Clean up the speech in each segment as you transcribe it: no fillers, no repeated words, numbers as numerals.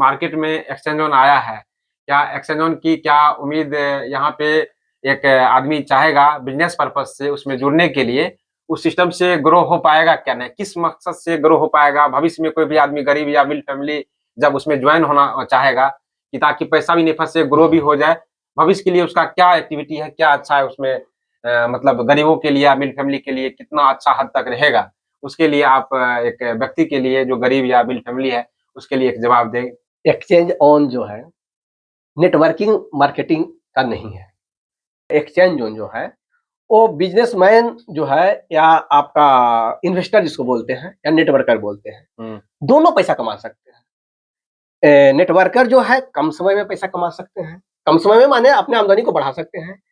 Market में exchange on आया है, क्या एक्सचेंज ऑन की क्या उम्मीद यहाँ पे एक आदमी चाहेगा बिजनेस पर्पज से उसमें जुड़ने के लिए, उस सिस्टम से ग्रो हो पाएगा क्या नहीं, किस मकसद से ग्रो हो पाएगा भविष्य में? कोई भी आदमी गरीब या मिडिल फैमिली जब उसमें ज्वाइन होना चाहेगा कि ताकि पैसा भी नहीं फंसे, ग्रो भी हो जाए, भविष्य के लिए उसका क्या एक्टिविटी है, क्या अच्छा है उसमें, मतलब गरीबों के लिए या मिडिल फैमिली के लिए कितना अच्छा हद तक रहेगा, उसके लिए आप एक व्यक्ति के लिए जो गरीब या मिडिल फैमिली है उसके लिए एक जवाब दें। एक्सचेंज ऑन जो है नेटवर्किंग मार्केटिंग का नहीं है। एक्सचेंज ऑन जो है वो बिजनेसमैन जो है या आपका इन्वेस्टर जिसको बोलते हैं या नेटवर्कर बोलते हैं, दोनों पैसा कमा सकते हैं। नेटवर्कर जो है कम समय में पैसा कमा सकते हैं, कम समय में माने अपने आमदनी को बढ़ा सकते हैं,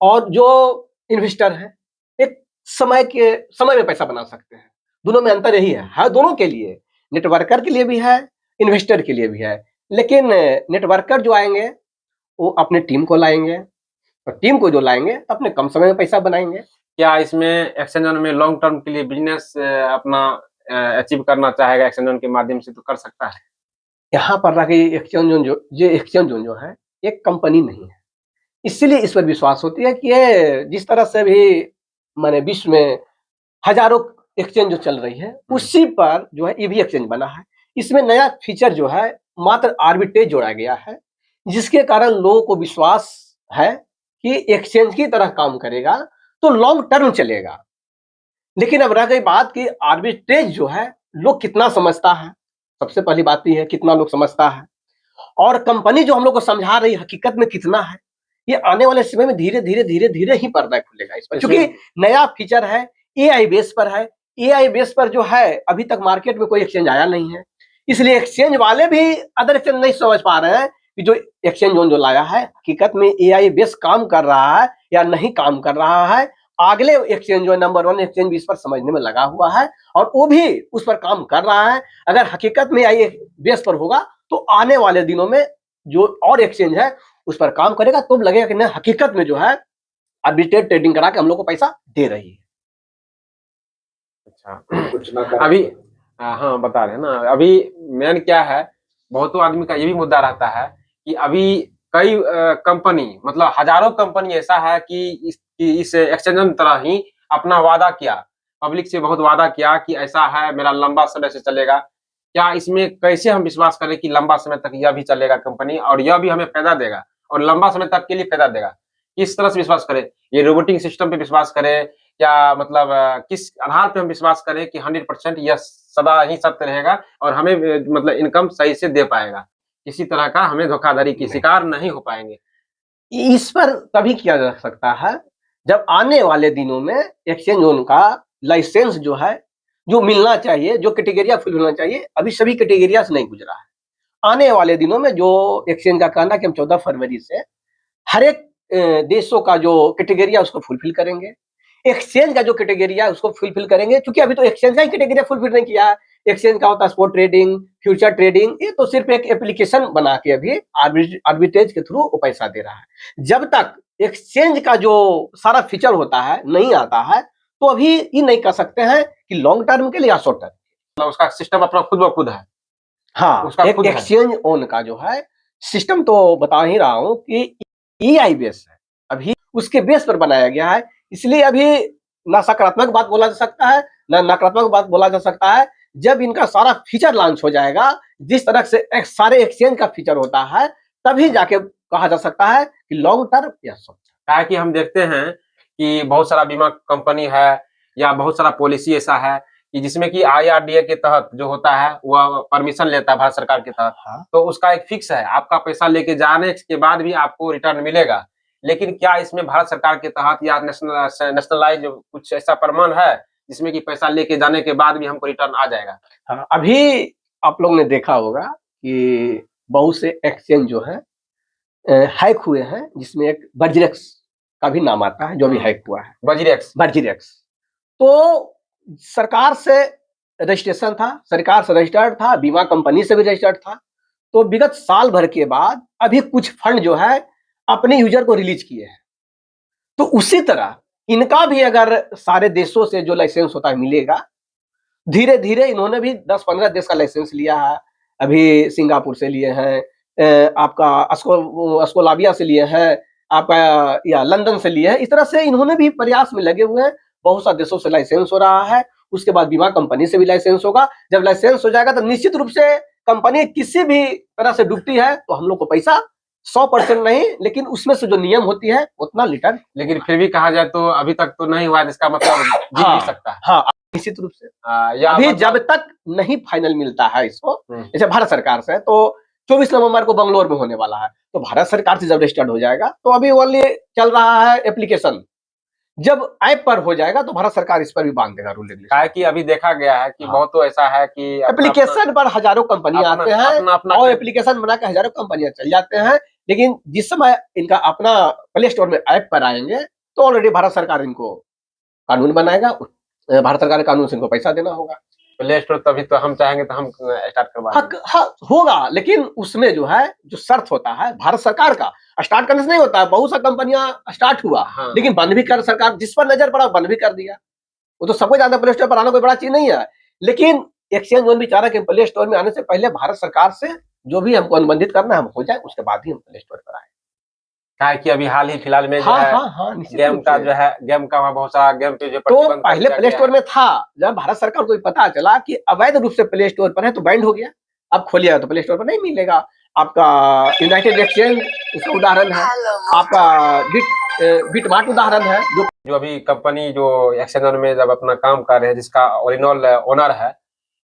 और जो इन्वेस्टर है एक समय में पैसा बना सकते हैं। दोनों में अंतर यही है दोनों के लिए, नेटवर्कर के लिए भी है, इन्वेस्टर के लिए भी है। लेकिन नेटवर्कर जो आएंगे वो अपने टीम को लाएंगे, और टीम को जो लाएंगे अपने कम समय में पैसा बनाएंगे। क्या इसमें एक्सचेंज ऑन में लॉन्ग टर्म के लिए बिजनेस अपना अचीव करना चाहेगा एक्सचेंज ऑन के माध्यम से तो कर सकता है? यहाँ पर एक्सचेंज ऑन जो है एक कंपनी नहीं है, इसलिए इस पर विश्वास होती है कि ये जिस तरह से भी माने विश्व में हजारों एक्सचेंज जो चल रही है उसी पर जो है ये भी एक्सचेंज बना है। इसमें नया फीचर जो है मात्र आर्बिट्रेज जोड़ा गया है, जिसके कारण लोगों को विश्वास है कि एक्सचेंज की तरह काम करेगा तो लॉन्ग टर्म चलेगा। लेकिन अब रह गई बात कि आर्बिट्रेज जो है लोग कितना समझता है, सबसे पहली बात यह है कितना लोग समझता है, और कंपनी जो हम लोग को समझा रही हकीकत में कितना है। ये आने वाले समय में धीरे धीरे ही पर्दा खुलेगा इस पर, क्योंकि नया फीचर है, एआई बेस पर है। एआई बेस पर जो है अभी तक मार्केट में कोई एक्सचेंज आया नहीं है, इसलिए एक्सचेंज वाले भी अदर एक्सचेंज नहीं समझ पा रहे हैं कि जो एक्सचेंज जोन जो लाया है हकीकत में एआई बेस काम कर रहा है या नहीं काम कर रहा है। अगले एक्सचेंज जो नंबर 1 एक्सचेंज भी इस पर समझने में लगा हुआ है और वो भी उस पर काम कर रहा है। अगर हकीकत में एआई बेस पर होगा तो आने वाले दिनों में जो और एक्सचेंज है उस पर काम करेगा, तो लगेगा कि नहीं हकीकत में जो है आर्बिट्रेज ट्रेडिंग करा के हम लोग को पैसा दे रही है। अच्छा, अभी हाँ बता रहे हैं ना, अभी मेन क्या है, बहुतों आदमी का ये भी मुद्दा रहता है कि अभी कई कंपनी मतलब हजारों कंपनी ऐसा है कि इस एक्सचेंज तरह ही अपना वादा किया, पब्लिक से बहुत वादा किया कि ऐसा है मेरा लंबा समय से चलेगा। क्या इसमें कैसे हम विश्वास करें कि लंबा समय तक यह भी चलेगा कंपनी और यह भी हमें फायदा देगा और लंबा समय तक के लिए फायदा देगा? किस तरह से विश्वास करें? ये रोबोटिक सिस्टम पे विश्वास करें, क्या मतलब किस आधार पे हम विश्वास करें कि 100% यह सदा ही सत्य रहेगा और हमें मतलब इनकम सही से दे पाएगा, किसी तरह का हमें धोखाधड़ी की शिकार नहीं हो पाएंगे? इस पर तभी किया जा सकता है जब आने वाले दिनों में एक्सचेंज जोन का लाइसेंस जो है जो मिलना चाहिए, जो कैटेगरिया फुल होना चाहिए, अभी सभी कैटेगरिया से नहीं गुजरा है। आने वाले दिनों में जो एक्सचेंज का कहना कि हम 14 फरवरी से हर एक देशों का जो कैटेगरिया उसको फुलफिल करेंगे, एक्सचेंज का जो कैटेगरिया है उसको फुलफिल करेंगे, क्योंकि अभी तो एक्सचेंज का ही कैटेगरिया फुलफिल नहीं किया है। एक्सचेंज का होता है स्पॉट ट्रेडिंग, फ्यूचर ट्रेडिंग, ये तो सिर्फ एक एप्लीकेशन बना के अभी आर्बिट्रेज के थ्रू वो पैसा दे रहा है। जब तक एक्सचेंज का जो सारा फीचर होता है नहीं आता है तो अभी ये नहीं कर सकते हैं कि लॉन्ग टर्म के लिए या शॉर्ट टर्म, मतलब उसका सिस्टम अपना खुद ब खुद है। हाँ, उसका एक एक्सचेंज ऑन का जो है सिस्टम तो बता ही रहा हूं कि एआई बेस है, अभी उसके बेस पर बनाया गया है। इसलिए अभी ना सकारात्मक बात बोला जा सकता है ना नकारात्मक बात बोला जा सकता है। जब इनका सारा फीचर लॉन्च हो जाएगा, जिस तरह से सारे एक्सचेंज का फीचर होता है, तभी जाके कहा जा सकता है कि लॉन्ग टर्म या शॉर्ट टर्म। क्या कि हम देखते हैं कि बहुत सारा बीमा कंपनी है या बहुत सारा पॉलिसी ऐसा है कि जिसमें कि IRDA के तहत जो होता है वह परमिशन लेता है भारत सरकार के तहत। हाँ। तो उसका एक फिक्स है, आपका पैसा लेके जाने के बाद भी आपको रिटर्न मिलेगा। लेकिन क्या इसमें भारत सरकार के तहत या नेशनलाइज कुछ ऐसा प्रमाण है जिसमें कि पैसा लेके जाने के बाद भी हमको रिटर्न आ जाएगा? हाँ, अभी आप लोग ने देखा होगा कि बहुत से एक्सचेंज जो है हैक हुए हैं, जिसमें एक बर्जिरेक्स का भी नाम आता है जो भी हैक हुआ है। बर्जिरेक्स तो सरकार से रजिस्ट्रेशन था, सरकार से रजिस्टर्ड था, बीमा कंपनी से भी रजिस्टर्ड था। तो विगत साल भर के बाद अभी कुछ फंड जो है अपने यूजर को रिलीज किए हैं। तो उसी तरह इनका भी अगर सारे देशों से जो लाइसेंस होता है मिलेगा, धीरे धीरे इन्होंने भी 10-15 देश का लाइसेंस लिया है, अभी सिंगापुर से लिए हैं, आपका अस्कोलाबिया से लिए हैं, आपका या लंदन से लिए हैं। इस तरह से इन्होंने भी प्रयास में लगे हुए हैं। बहुत सारे देशों से लाइसेंस हो रहा है, उसके बाद बीमा कंपनी से भी लाइसेंस होगा। जब लाइसेंस हो जाएगा तो निश्चित रूप से कंपनी किसी भी तरह से डूबती है तो हम लोग को पैसा 100% नहीं, लेकिन उसमें से जो नियम होती है उतना रिटर्न। लेकिन फिर भी कहा जाए तो अभी तक तो नहीं हुआ, जिसका मतलब जीत भी सकता है। हाँ, निश्चित रूप से या अभी मतलब जब तक नहीं फाइनल मिलता है इसको, हम्म। जैसे भारत सरकार से, तो 24 नवंबर को बंगलोर में होने वाला है, तो भारत सरकार से जब रजिस्टर्ड हो जाएगा तो अभी ओनली चल रहा है एप्लीकेशन। जब ऐप पर हो जाएगा तो भारत सरकार इस पर भी बांध देगा रूल रेगुलेशन। क्या है कि अभी देखा गया है कि हाँ। बहुत तो ऐसा है कि एप्लीकेशन पर हजारों कंपनी आते हैं और एप्लीकेशन बना के हजारों कंपनियां चल जाते हैं, लेकिन जिस समय इनका अपना प्ले स्टोर में ऐप पर आएंगे तो ऑलरेडी भारत सरकार इनको कानून बनाएगा, भारत सरकार के कानून से इनको पैसा देना होगा। प्ले स्टोर तभी तो हम चाहेंगे तो हम स्टार्ट करवा देंगे। हाँ होगा, लेकिन उसमें जो है जो शर्त होता है भारत सरकार का, स्टार्ट करने से नहीं होता है। बहुत सा कंपनियां स्टार्ट हुआ, हाँ। लेकिन बंद भी कर, सरकार जिस पर नजर पड़ा बंद भी कर दिया। वो तो सबको जानता है प्ले स्टोर पर आना कोई बड़ा चीज नहीं है, लेकिन एक्सचेंज जोन भी चाह रहा है कि प्ले स्टोर में आने से पहले भारत सरकार से जो भी हमको अनुबंधित करना है हम हो जाए, उसके बाद ही हम प्ले स्टोर पर आए। क्या है कि अभी हाल ही फिलहाल में जो हाँ है हाँ हाँ, निश्चित गेम रूप का से। जो है गेम का वहाँ बहुत सारा गेम पे जो तो प्रतिबंध कर पहले दिया प्ले गया स्टोर है। में था, जब भारत सरकार को पता चला कि अवैध रूप से प्ले स्टोर पर है तो बैंड हो गया। अब खोलिएगा तो प्ले स्टोर पर नहीं मिलेगा। आपका यूनाइटेड एक्सचेंज उसका उदाहरण है, आपका बिटमार्ट उदाहरण है। जो अभी कंपनी जो एक्सचेंज में जब अपना काम कर रहे हैं, जिसका ओरिजिनल ओनर है,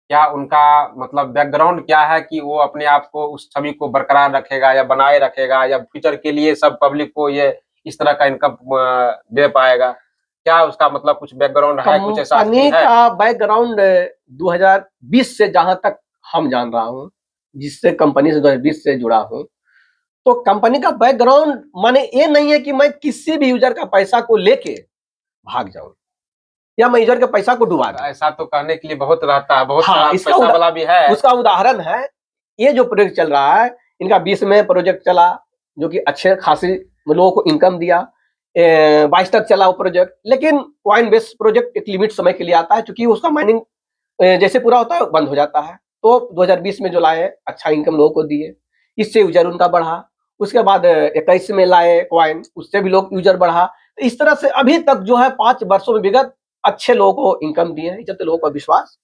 क्या उनका मतलब बैकग्राउंड क्या है कि वो अपने आप को उस छवि को बरकरार रखेगा या बनाए रखेगा, या फ्यूचर के लिए सब पब्लिक को ये इस तरह का इनकम दे पाएगा? क्या उसका मतलब कुछ बैकग्राउंड है, कुछ ऐसा कंपनी है? का बैकग्राउंड 2020 से जहां तक हम जान रहा हूं, जिससे कंपनी से 2020 से जुड़ा हूं, तो कंपनी का बैकग्राउंड माने ये नहीं है कि मैं किसी भी यूजर का पैसा को लेके भाग जाऊं या मैं यूजर के पैसा को डुबा दूं। ऐसा तो कहने के लिए बहुत रहता है, बहुत हाँ, सारा इसका पैसा वाला भी है। उसका उदाहरण है ये जो प्रोजेक्ट चल रहा है, इनका 20 में प्रोजेक्ट चला जो कि अच्छे खासी लोगों को इनकम दिया। 22 तक चला वो प्रोजेक्ट, लेकिन कॉइन बेस्ड प्रोजेक्ट एक लिमिट समय के लिए आता है, क्योंकि उसका माइनिंग जैसे पूरा होता है बंद हो जाता है। तो 2020 में जो लाए अच्छा इनकम लोगों को दिए, इससे यूजर उनका बढ़ा। उसके बाद 21 में लाए कॉइन, उससे भी लोग यूजर बढ़ा। तो इस तरह से अभी तक जो है 5 वर्षों में विगत अच्छे लोगों को इनकम दिए हैं। इस लोगों का विश्वास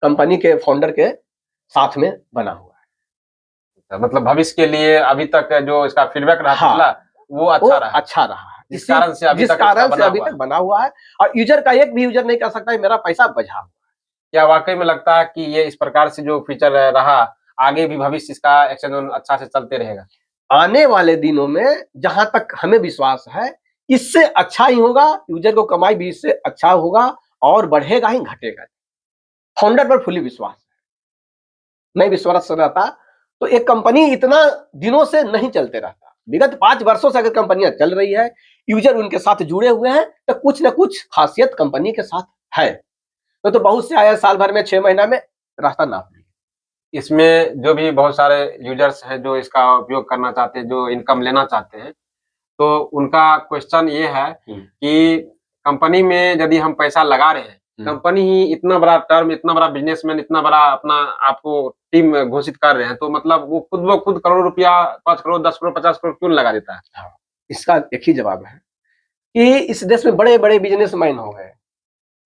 कंपनी के फाउंडर के साथ में बना हुआ है। मतलब भविष्य के लिए अभी तक जो इसका फीडबैक रहा हाँ, वो अच्छा रहा है, जिस कारण से अभी तक बना हुआ है। और यूजर का एक भी यूजर नहीं कह सकता है मेरा पैसा बचा हुआ है। क्या वाकई में लगता है कि ये इस प्रकार से जो फीचर रहा, आगे भी भविष्य इसका एक्सचेंज अच्छा से चलते रहेगा? आने वाले दिनों में जहां तक हमें विश्वास है इससे अच्छा ही होगा, यूजर को कमाई भी इससे अच्छा होगा और बढ़ेगा ही, घटेगा। फाउंडर पर फुली विश्वास है। नहीं विश्वास रहता तो एक कंपनी इतना दिनों से नहीं चलते रहता। विगत 5 वर्षों से अगर कंपनियां चल रही है, यूजर उनके साथ जुड़े हुए हैं, तो कुछ ना कुछ खासियत कंपनी के साथ है। तो बहुत से आया साल भर में 6 महीना में रास्ता नाप लिया। इसमें जो भी बहुत सारे यूजर्स हैं जो इसका उपयोग करना चाहते हैं, जो इनकम लेना चाहते हैं, तो उनका क्वेश्चन ये है कि कंपनी में यदि हम पैसा लगा रहे हैं, कंपनी ही इतना बड़ा टर्म, इतना बड़ा बिजनेसमैन, इतना बड़ा अपना आपको टीम घोषित कर रहे हैं, तो मतलब वो खुद करोड़ रुपया, 5 करोड़, 10 करोड़, 50 करोड़ क्यों लगा देता है? इसका एक ही जवाब है कि इस देश में बड़े बड़े बिजनेसमैन हो गए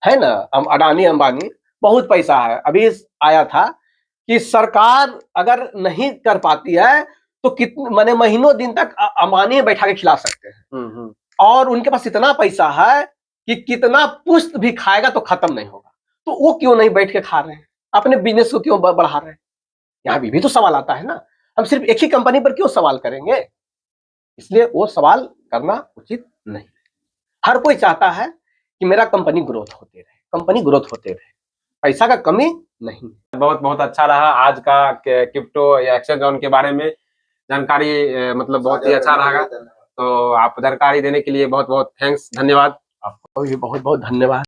है ना, अडानी अंबानी, बहुत पैसा है। अभी आया था कि सरकार अगर नहीं कर पाती है तो कितने माने महीनों दिन तक अंबानी बैठा के खिला सकते हैं। और उनके पास इतना पैसा है कि कितना पुष्ट भी खाएगा तो खत्म नहीं होगा। तो वो क्यों नहीं बैठ के खा रहे हैं, अपने बिजनेस को क्यों बढ़ा रहे हैं? यहाँ भी तो सवाल आता है ना। हम सिर्फ एक ही कंपनी पर क्यों सवाल करेंगे? इसलिए वो सवाल करना उचित नहीं। हर कोई चाहता है कि मेरा कंपनी ग्रोथ होते रहे, कंपनी ग्रोथ होते रहे, पैसा का कमी नहीं। बहुत बहुत अच्छा रहा आज का क्रिप्टो या एक्सचेंज जोन के बारे में जानकारी, मतलब बहुत ही अच्छा रहा। तो आप जानकारी देने के लिए बहुत बहुत थैंक्स, धन्यवाद। आपको भी बहुत बहुत धन्यवाद।